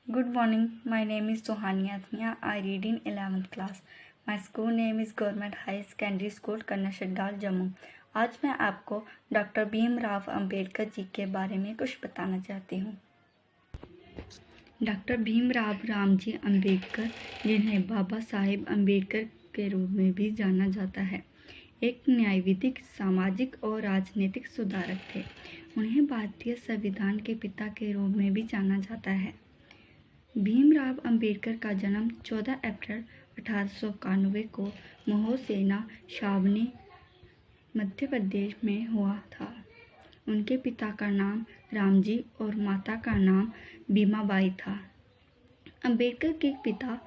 Good morning. My name is Sohani Atmiya. I read in 11th class. My school name is Government High Secondary School, Kannashadal, Jammu. आज मैं आपको doctor Bhimrao Ambedkar ji के बारे में कुछ बताना चाहती हूँ। डॉक्टर भीमराव रामजी अंबेडकर, जिन्हें बाबा साहेब अंबेडकर के रूप में भी जाना जाता है, एक न्यायविधिक, सामाजिक और राजनीतिक सुधारक थे। उन्हें भारतीय संविधान के पिता के रूप में भी जाना जाता है। भीमराव अंबेडकर का जन्म 14 अप्रैल 1891 को महोसेना, छावनी, मध्य प्रदेश में हुआ था। उनके पिता का नाम रामजी और माता का नाम भीमाबाई था। अंबेडकर के पिता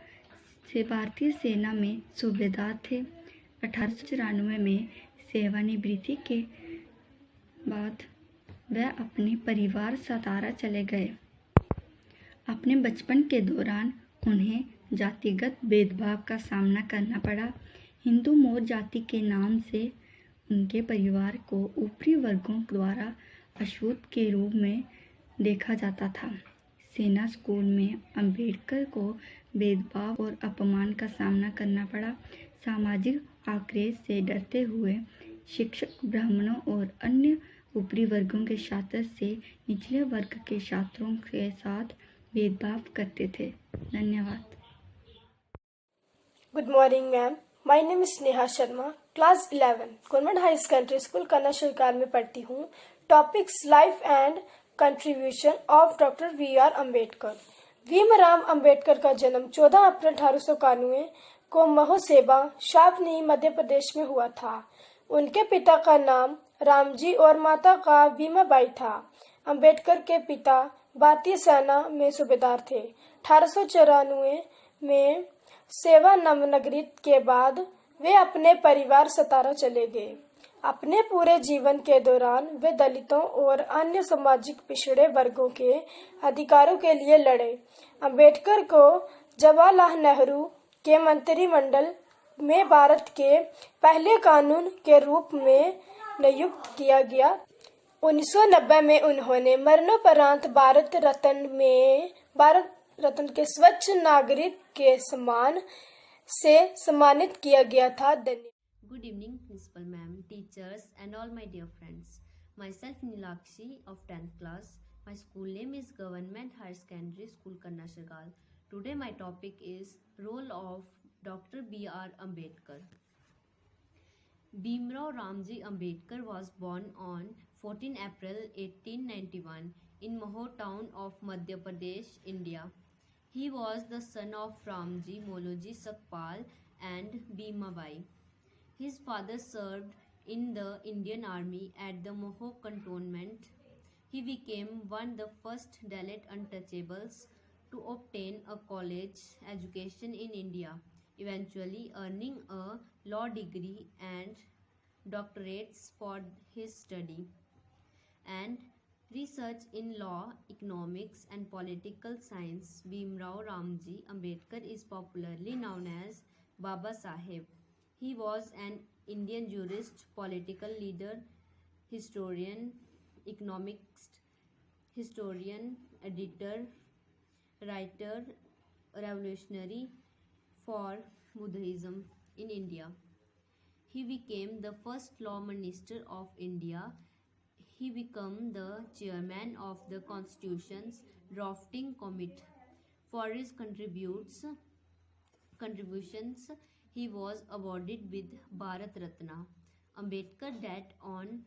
से भारतीय सेना में सूबेदार थे। 1894 में सेवानिवृत्ति के बाद वह अपने परिवार सतारा चले गए। अपने बचपन के दौरान उन्हें जातिगत भेदभाव का सामना करना पड़ा। हिंदू मौर्य जाति के नाम से उनके परिवार को ऊपरी वर्गों द्वारा अछूत के रूप में देखा जाता था। सेना स्कूल में अंबेडकर को भेदभाव और अपमान का सामना करना पड़ा। सामाजिक आक्रोश से डरते हुए शिक्षक ब्राह्मणों और अन्य ऊपरी वर्गों के छात्र से निचले वर्ग के छात्रों के साथ भेदभाव करते थे। धन्यवाद। Good morning, ma'am. My name is Neha Sharma, class 11, government high secondary school Kanna सरकार में पढ़ती हूँ। Topics life and contribution of doctor B R Ambedkar. Bhimrao Ambedkar का जन्म 14 अप्रैल 1891 को महोसेबा, छावनी, मध्य प्रदेश में हुआ था। उनके पिता का नाम रामजी और माता का भीमाबाई था। अम्बेडकर के पिता भारतीय सेना में सूबेदार थे। 1894 में सेवा नवनगरित के बाद वे अपने परिवार सतारा चले गए। अपने पूरे जीवन के दौरान वे दलितों और अन्य सामाजिक पिछड़े वर्गों के अधिकारों के लिए लड़े। अंबेडकर को जवाहरलाल नेहरू के मंत्रिमंडल में भारत के पहले कानून के रूप में नियुक्त किया गया। 1990 में उन्होंने मरणोपरांत भारत रत्न के स्वच्छ नागरिक के सम्मान से सम्मानित किया गया था। Good evening, Principal Ma'am, teachers and all my dear friends. Myself Nilakshi of 10th class. My school name is Government High Secondary School, Kannashadal. Today my topic is Role of Dr. B.R. Ambedkar. Bhimrao Ramji Ambedkar was born on 14 April 1891 in Mahot town of Madhya Pradesh, India. He was the son of Ramji Moloji Sakpal and Bhimabai. His father served in the Indian Army at the Moho cantonment. He became one of the first Dalit untouchables to obtain a college education in India, eventually earning a law degree and doctorates for his study and research in law, economics and political science. Bhimrao Ramji Ambedkar is popularly known as Baba Saheb. He was an Indian jurist, political leader, historian, economist, historian, editor, writer, revolutionary for Buddhism in India. He became the first law minister of India. He became the chairman of the Constitution's drafting committee. For his contributions, he was awarded with Bharat Ratna. Ambedkar died on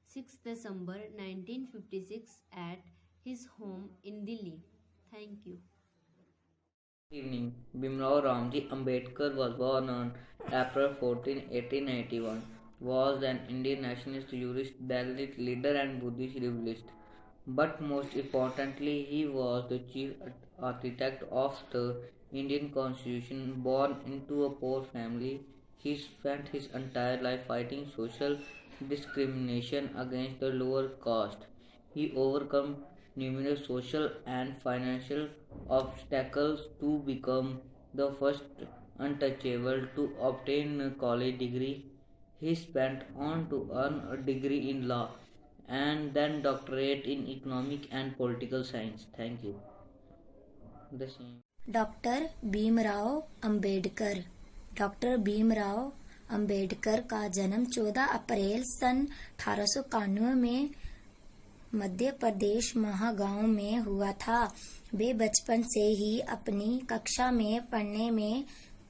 6 December 1956 at his home in Delhi. Thank you. Good evening. Bhimrao Ramji Ambedkar was born on April 14, 1891. Was an Indian nationalist, jurist, Dalit leader and Buddhist revivalist. But most importantly, he was the chief architect of the Indian Constitution. Born into a poor family, he spent his entire life fighting social discrimination against the lower caste. He overcome numerous social and financial obstacles to become the first untouchable to obtain a college degree. He went on to earn a degree in law and then doctorate in economic and political science. Thank you. the same. Doctor Bhimrao Ambedkar. Doctor Bhimrao Ambedkar का जन्म 14 अप्रैल सन 1891 में मध्य प्रदेश महागांव में हुआ था। वे बचपन से ही अपनी कक्षा में पढ़ने में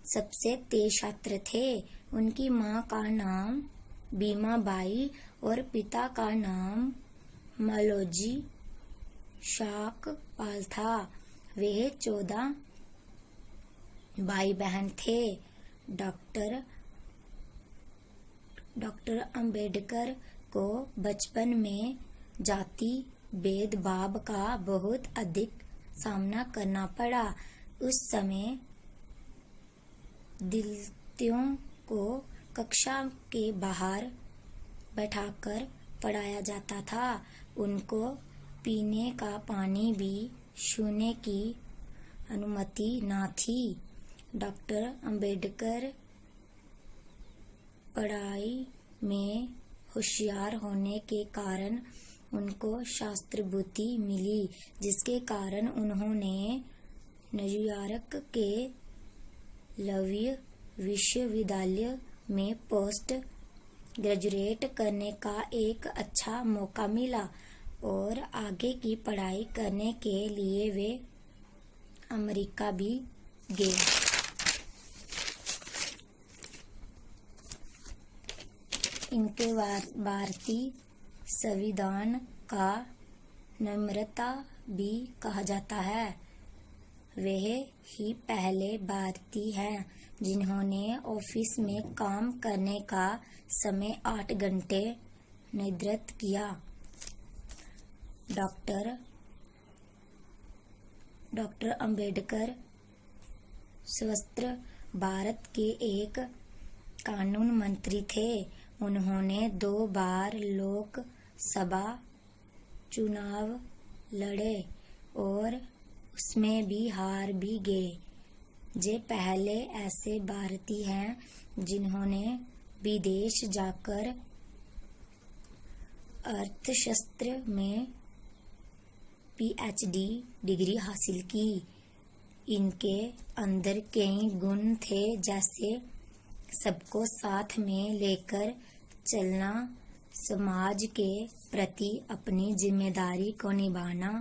सबसे तेज छात्र थे। उनकी मां का नाम भीमाबाई और पिता का नाम मौलवी शाकपाल था। वे 14 भाई बहन थे। डॉक्टर अंबेडकर को बचपन में जाति भेदभाव का बहुत अधिक सामना करना पड़ा। उस समय दलितों को कक्षा के बाहर बैठाकर पढ़ाया जाता था। उनको पीने का पानी भी छूने की अनुमति न थी। डॉक्टर अंबेडकर पढ़ाई में होशियार होने के कारण उनको शास्त्र बुद्धि मिली, जिसके कारण उन्होंने न्यूयॉर्क के लव्य विश्वविद्यालय में पोस्ट ग्रेजुएट करने का एक अच्छा मौका मिला और आगे की पढ़ाई करने के लिए वे अमेरिका भी गए। इनके भारतीय संविधान का निर्माता भी कहा जाता है। वह ही पहले भारतीय हैं जिन्होंने ऑफिस में काम करने का समय 8 घंटे निर्धारित किया। डॉक्टर अंबेडकर सशस्त्र भारत के एक कानून मंत्री थे। उन्होंने 2 बार लोकसभा चुनाव लड़े और उसमें भी हार भी गए। जे पहले ऐसे भारतीय हैं जिन्होंने विदेश जाकर अर्थशास्त्र में PhD डिग्री हासिल की। इनके अंदर कई गुण थे, जैसे सबको साथ में लेकर चलना, समाज के प्रति अपनी जिम्मेदारी को निभाना,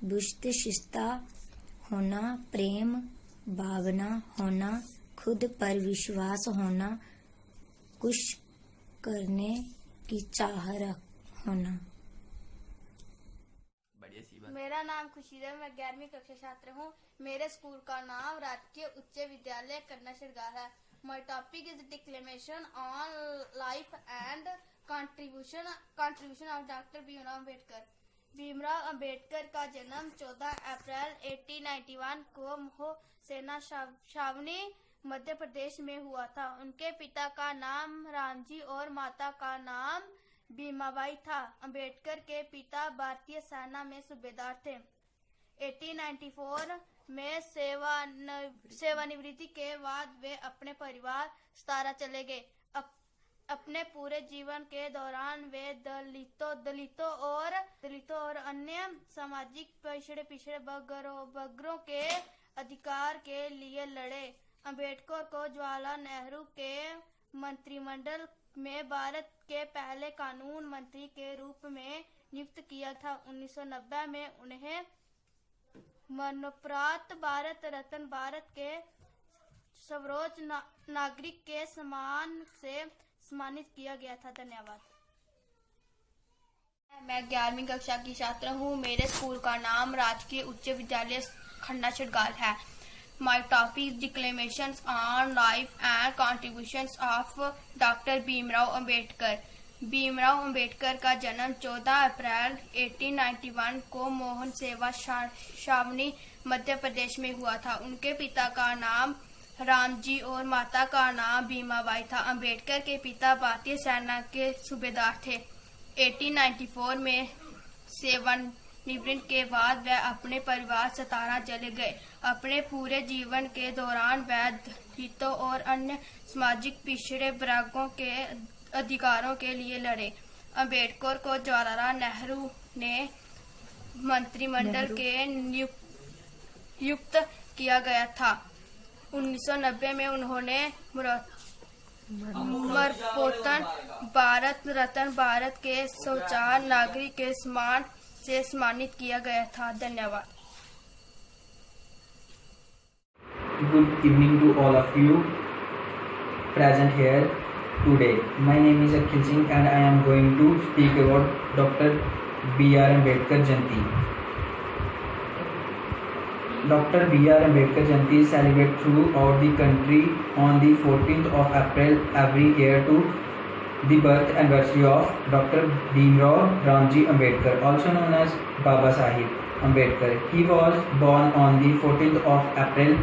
बुद्धिशीलता होना, प्रेम भावना होना, खुद पर विश्वास होना, कुछ करने की चाह होना। मेरा नाम खुशी है। मैं 11वीं कक्षा छात्र हूँ। मेरे स्कूल का नाम राजकीय उच्च विद्यालय कन्या शिरगार है। My topic is declamation on life and contribution of Dr. Bhimrao Ambedkar. Bhimrao Ambedkar का जन्म 14 अप्रैल 1891 को मोह सेना छावनी मध्य प्रदेश में हुआ था। उनके पिता का नाम रामजी और माता का नाम भीमाबाई था। अम्बेडकर के पिता भारतीय सेना में सूबेदार थे। 1894 में सेवानिवृत्ति के बाद वे अपने परिवार सतारा चले गए। अपने पूरे जीवन के दौरान वे दलितों और अन्य सामाजिक पिछड़े वर्गों के अधिकार के लिए लड़े। अम्बेडकर को जवाहरलाल नेहरू के मंत्रिमंडल में भारत के पहले कानून मंत्री के रूप में नियुक्त किया था। 1990 में उन्हें मरणोपरांत भारत रत्न, भारत के सर्वोच्च नागरिक के सम्मान से सम्मानित किया गया था। धन्यवाद। मैं 11वीं कक्षा की छात्र हूँ। मेरे स्कूल का नाम राजकीय उच्च विद्यालय खन्ना शिरगार है। My topic is declamations on life and contributions of Dr. Bhimrao Ambedkar. Bhimrao Ambedkar का जन्म 14 अप्रैल 1891 को मोहन सेवा छावनी मध्य प्रदेश में हुआ था। उनके पिता का नाम रामजी और माता का नाम भीमाबाई था। अम्बेडकर के पिता भारतीय सेना के सूबेदार थे। 1894 में सेवानिवृत्ति के बाद वह अपने परिवार सतारा चले गए। अपने पूरे जीवन के दौरान वह दलितों और अन्य सामाजिक पिछड़े वर्गों के अधिकारों के लिए लड़े। अम्बेडकर को जवाहरलाल नेहरू ने मंत्रिमंडल के नियुक्त किया गया था। 1990 में उन्होंने मरणोत्तर भारत रत्न, भारत के सर्वोच्च नागरिक के सम्मान से सम्मानित किया गया था। धन्यवाद। Good evening to all of you present here today. My name is Akhil Singh and I am going to speak about Dr. B.R. Ambedkar Jayanti. Dr. B.R. Ambedkar Jayanti is celebrated throughout the country on the 14th of April every year to the birth anniversary of Dr. Bhimrao Ramji Ambedkar, also known as Baba Sahib Ambedkar. He was born on the 14th of April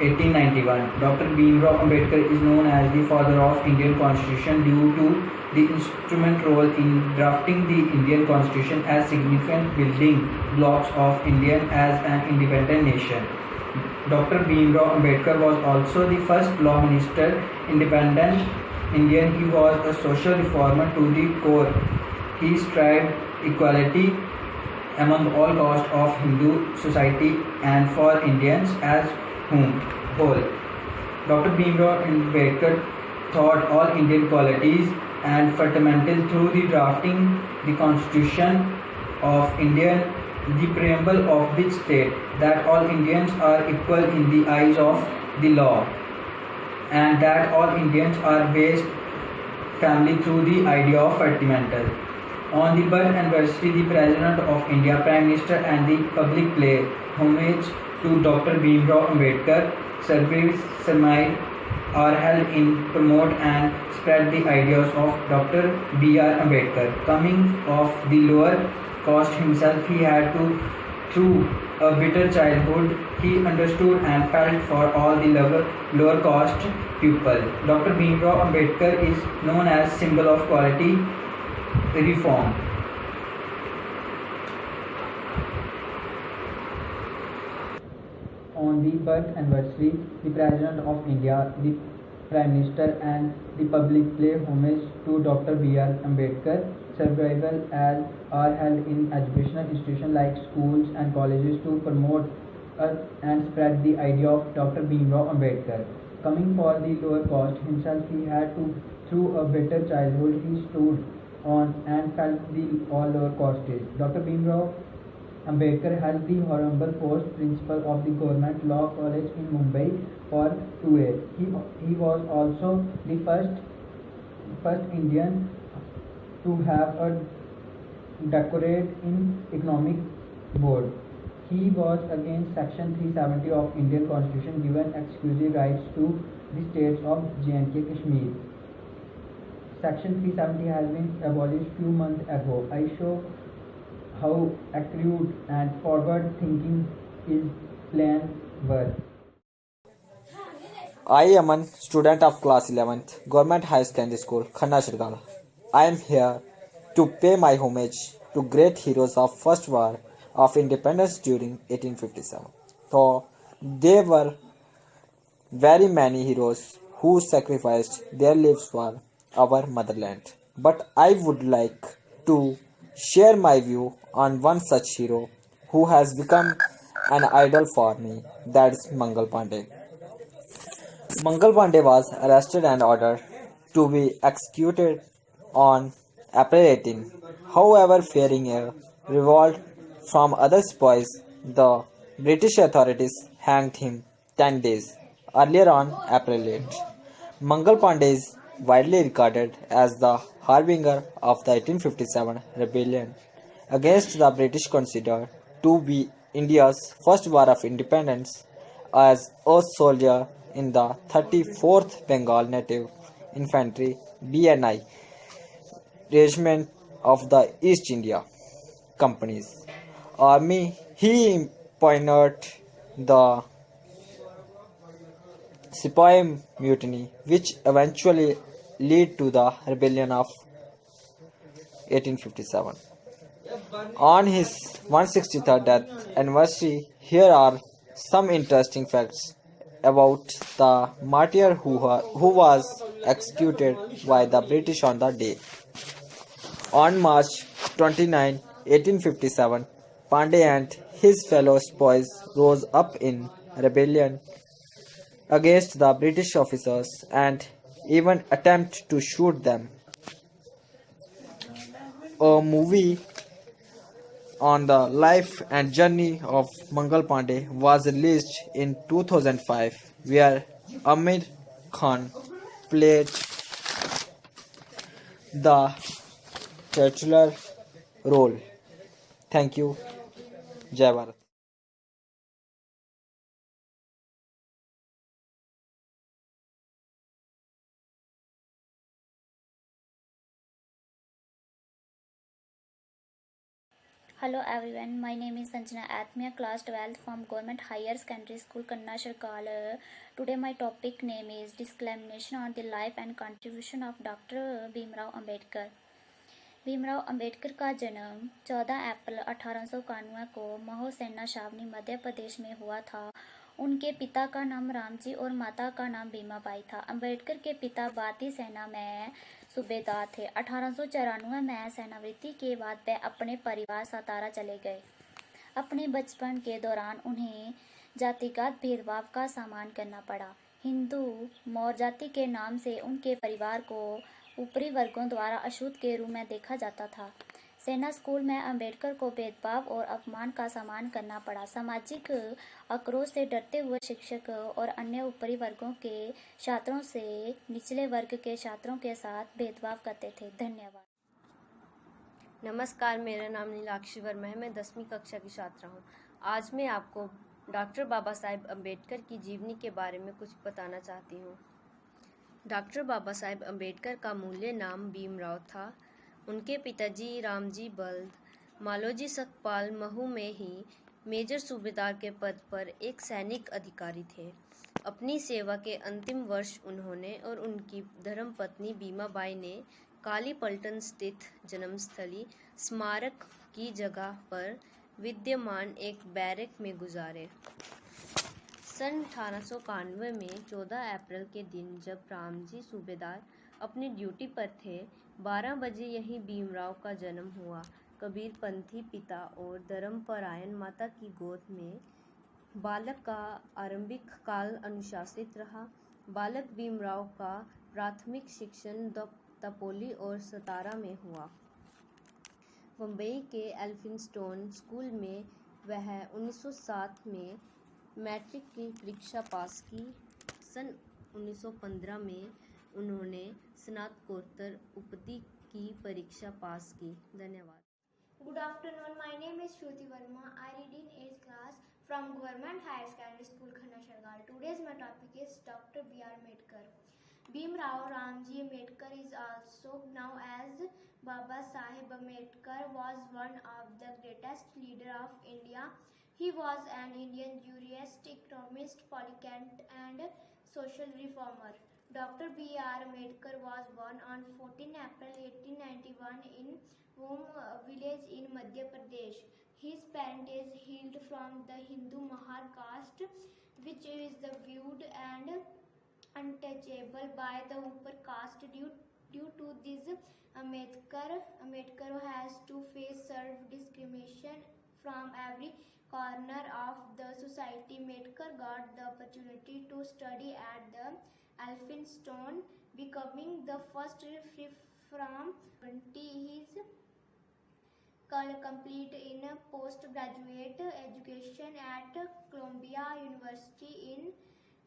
1891. Dr. Bhimrao Ambedkar is known as the father of Indian Constitution due to the instrumental role in drafting the Indian Constitution as significant building blocks of India as an independent nation. Dr. Bhimrao Ambedkar was also the first law minister, independent Indian. He was a social reformer to the core. He strived equality among all castes of Hindu society and for Indians as whole. Dr. Bhimrao Ambedkar taught all Indian qualities and fundamentals through the drafting the Constitution of India, the preamble of which state that all Indians are equal in the eyes of the law and that all Indians are based family through the idea of fundamental. On the birth anniversary, the President of India, Prime Minister and the public pay homage to Dr. Bhimrao Ambedkar. Service ceremonies are held in promote and spread the ideas of Dr. B.R. Ambedkar. Coming of the lower caste himself, he had to through a bitter childhood. He understood and felt for all the lower caste people. Dr. Bhimrao Ambedkar is known as symbol of quality reform. On the birth anniversary, the President of India, the Prime Minister and the public pay homage to Dr. B.R. Ambedkar. Survival as are held in educational institutions like schools and colleges to promote and spread the idea of Dr. Bhimrao Ambedkar. Coming for the lower caste himself, he had to through a better childhood. He stood on and felt the all lower castes. Dr. Bhimrao Ambedkar held the honorable post principal of the Government Law College in Mumbai for 2 years. He was also the first Indian to have a doctorate in economic board. He was against Section 370 of Indian Constitution, given exclusive rights to the states of J&K Kashmir. Section 370 has been abolished few months ago. I show how accurate and forward thinking his plan were. I am a student of class 11th, Government High Secondary School, Khanna Shirgala. I am here to pay my homage to great heroes of First War of Independence during 1857. Though there were very many heroes who sacrificed their lives for our motherland. But I would like to share my view on one such hero who has become an idol for me, that is Mangal Pandey. Mangal Pandey was arrested and ordered to be executed on April 18. However, fearing a revolt from other spies, the British authorities hanged him 10 days earlier on April 8. Mangal Pandey is widely regarded as the harbinger of the 1857 rebellion against the British, considered to be India's first war of independence. As a soldier in the 34th Bengal Native Infantry BNI Regiment of the East India Company's army, he pioneered the Sepoy Mutiny, which eventually led to the rebellion of 1857. On his 163rd death anniversary, here are some interesting facts about the martyr who was executed by the British on the day. On March 29, 1857, Pandey and his fellow boys rose up in rebellion against the British officers and even attempted to shoot them. A movie on the life and journey of Mangal Pandey was released in 2005, where Amir Khan played the titular role. Thank you. Jai Bharat. Hello everyone, my name is Sanjana Athmia, class 12th from Government Higher Secondary School, Kanna Shirkal. Today my topic name is Discrimination on the Life and Contribution of Dr. Bhimrao Ambedkar. Bhimrao Ambedkar का जन्म 14 अप्रैल 1891 को महो सेना छावनी मध्य प्रदेश में हुआ था। उनके पिता का नाम रामजी और माता का नाम भीमाबाई था। अंबेडकर के पिता भारतीय सेना में सूबेदार थे। 1894 में सेनावृत्ति के बाद वे अपने परिवार सातारा चले गए। अपने बचपन के दौरान उन्हें जातिगत भेदभाव का सामना करना पड़ा। हिंदू मौर्य जाति के नाम से उनके परिवार को ऊपरी वर्गों द्वारा अछूत के रूप में देखा जाता था। सेना स्कूल में अंबेडकर को भेदभाव और अपमान का सामना करना पड़ा। सामाजिक आक्रोश से डरते हुए शिक्षक और अन्य ऊपरी वर्गों के छात्रों से निचले वर्ग के छात्रों के साथ भेदभाव करते थे। धन्यवाद। नमस्कार, मेरा नाम नीलाक्षी वर्मा है। मैं 10वीं कक्षा की छात्रा हूँ। आज मैं आपको डॉक्टर बाबा साहेब अम्बेडकर की जीवनी के बारे में कुछ बताना चाहती हूँ। डॉक्टर बाबा साहेब अम्बेडकर का मूल्य नाम भीमराव था। उनके पिताजी रामजी बल्द मालोजी सकपाल महू में ही मेजर सूबेदार के पद पर एक सैनिक अधिकारी थे। अपनी सेवा के अंतिम वर्ष उन्होंने और उनकी धर्मपत्नी भीमाबाई ने काली पलटन स्थित जन्मस्थली स्मारक की जगह पर विद्यमान एक बैरक में गुजारे। सन 1891 में 14 अप्रैल के दिन जब रामजी सूबेदार अपनी ड्यूटी पर थे, 12 बजे यहीं भीमराव का जन्म हुआ। कबीरपंथी पिता और धर्मपरायण माता की गोद में बालक का आरंभिक काल अनुशासित रहा। बालक भीमराव का प्राथमिक शिक्षण तपोली और सतारा में हुआ। मुंबई के एल्फिंस्टोन स्कूल में वह 1907 में मैट्रिक की परीक्षा पास की। सन 1915 में उन्होंने स्नातकोत्तर उपाधि की परीक्षा पास की। धन्यवाद। Good afternoon. My name is Shruti Verma. I read in 8th class from Government Higher Secondary School, Khanna Shargal. Today's my topic is Dr. B.R. Ambedkar. Bhimrao Ramji Ambedkar is also known as Baba Sahib Ambedkar was one of the greatest leader of India. He was an Indian jurist, economist, politicant and social reformer. Dr. B.R. Ambedkar was born on 14 April 1891 in village in Madhya Pradesh. His parentage hailed from the Hindu Mahar caste, which is the viewed and untouchable by the upper caste. Due to this, Ambedkar has to face severe discrimination from every corner of the society. Ambedkar got the opportunity to study at the Elphinstone, becoming the first free from 20. His complete in postgraduate education at Columbia University in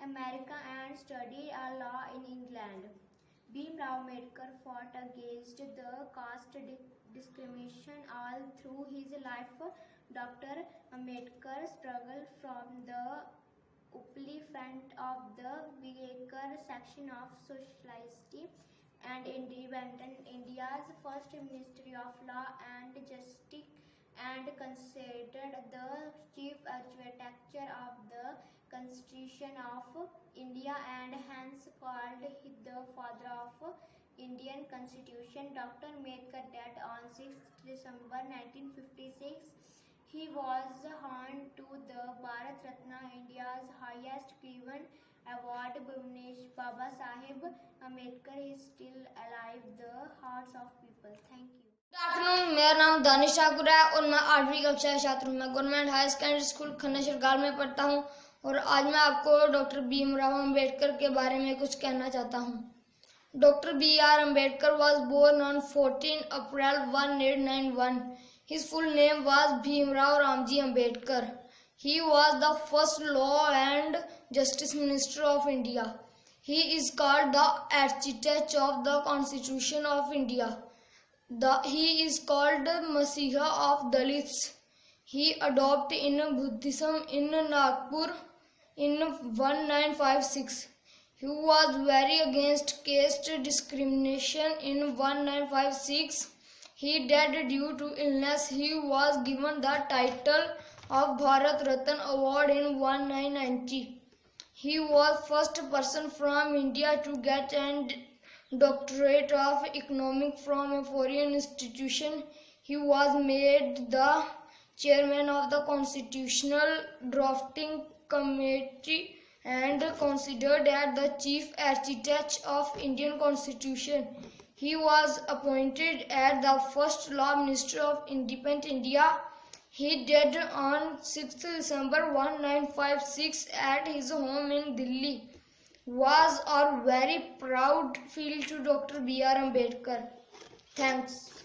America and studied law in England. Bhimrao Ambedkar fought against the caste discrimination all through his life. Dr. Ambedkar struggled from the upliftment of the weaker section of society and independent India's first Ministry of Law and Justice, and considered the chief architecture of the Constitution of India and hence called the father of Indian Constitution. Dr. Ambedkar died on 6th December 1956. He was honored to the Bharat Ratna, India's highest given award. Baba Sahib Ambedkar is still alive in the hearts of people. Thank you. Good afternoon, मेरा नाम दानिश ठाकुर है और मैं 8वीं कक्षा का छात्र हूँ। मैं government higher secondary school Khanna Shirgal में पढ़ता हूँ और आज मैं आपको डॉक्टर भीमराव अंबेडकर के बारे में कुछ कहना चाहता हूँ। Doctor B.R. Ambedkar was born on 14 April 1891. His full name was Bhimrao Ramji Ambedkar. He was the first Law and Justice Minister of India. He is called the architect of the Constitution of India. He is called Masiha of Dalits. He adopted in Buddhism in Nagpur in 1956. He was very against caste discrimination in 1956. He died due to illness. He was given the title of Bharat Ratna Award in 1990. He was first person from India to get an doctorate of economics from a foreign institution. He was made the chairman of the Constitutional Drafting Committee and considered as the chief architect of Indian Constitution. He was appointed as the first Law Minister of Independent India. He died on 6th December 1956 at his home in Delhi. Was our very proud feel to Dr. B.R. Ambedkar. Thanks.